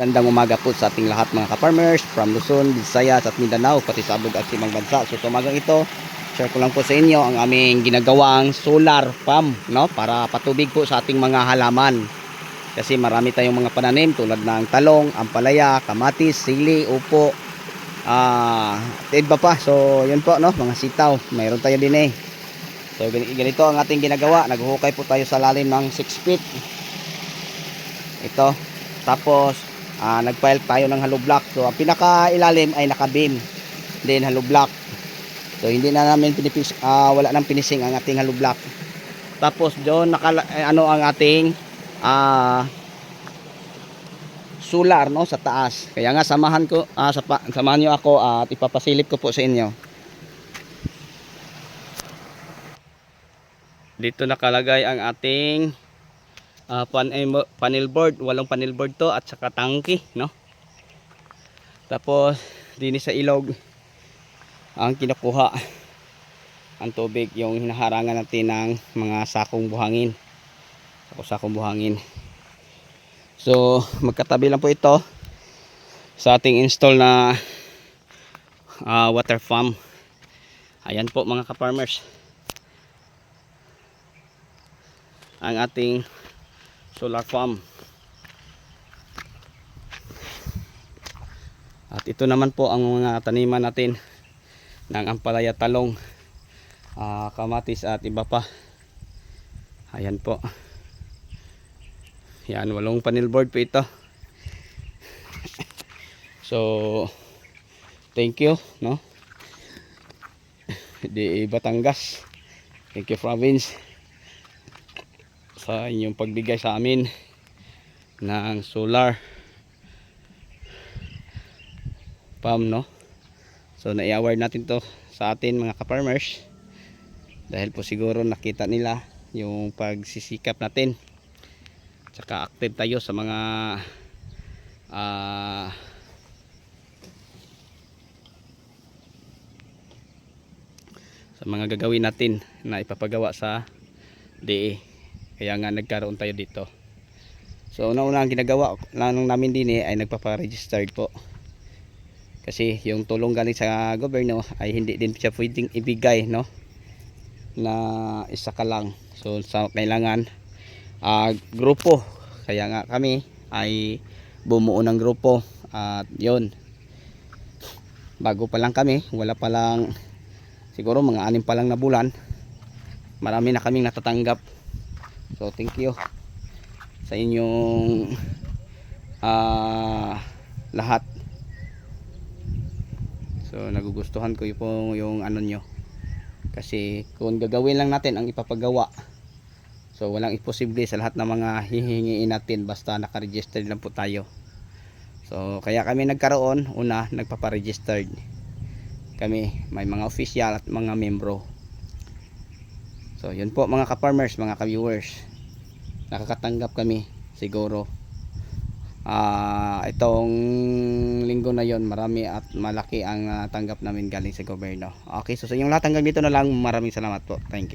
Gandang umaga po sa ating lahat mga ka-farmers from Luzon, Visayas at Mindanao, pati sa abog at ibang bansa. So umagang ito, share ko lang po sa inyo ang aming ginagawang solar farm, no? Para patubig po sa ating mga halaman. Kasi marami tayong mga pananim tulad ng talong, ampalaya, kamatis, sili, upo, at iba pa. So yun po, no? Mga sitaw, mayroon tayo din eh. So ganito ang ating ginagawa. Naghuhukay po tayo sa lalim ng 6 feet. Ito. Tapos nagpile tayo ng hollow block. So ang pinaka ilalim ay naka-beam, then hollow block. So hindi na namin wala nang finishing ang ating hollow block. Tapos doon ang ating solar, no, sa taas. Kaya nga samahan niyo ako at ipapasilip ko po sa inyo. Dito nakalagay ang ating panel board, walong panel board to at saka tangke, no. Tapos din sa ilog ang kinukuha ang tubig, yung hinaharangan natin ng mga sakong buhangin. So magkatabi lang po ito sa ating install na water farm. Ayan po mga ka-farmers, ang ating solar farm. At ito naman po ang mga taniman natin ng ampalaya, talong, kamatis at iba pa. Ayan po. Yan, walong panel board po ito. So thank you, no, di Batangas, thank you province sa inyong pagbigay sa amin ng solar farm, no. So na-award natin to sa atin mga ka-farmers dahil po siguro nakita nila yung pagsisikap natin, tsaka active tayo sa mga gagawin natin na ipapagawa sa DE. Kaya nga nagkaroon tayo dito. So una-una ang ginagawa namin din ay nagpapa-registered po. Kasi yung tulong galing sa gobyerno ay hindi din siya pwedeng ibigay, no, na isa ka lang. So kailangan grupo. Kaya nga kami ay bumuo ng grupo. At yun, bago pa lang kami, wala pa lang, siguro mga 6 pa lang na bulan, marami na kaming natatanggap. So thank you sa inyong lahat. So nagugustuhan ko yung ano nyo, kasi kung gagawin lang natin ang ipapagawa, so walang imposible sa lahat ng mga hihingiin natin basta nakaregistered lang po tayo. So kaya kami nagkaroon, una nagpapa-registered kami, may mga official at mga membro. So yun po mga ka-farmers, mga ka-viewers, nakakatanggap kami siguro itong linggo na yon, marami at malaki ang tanggap namin galing sa gobyerno. Okay, so sa inyong lahat hanggang dito na lang, maraming salamat po, thank you.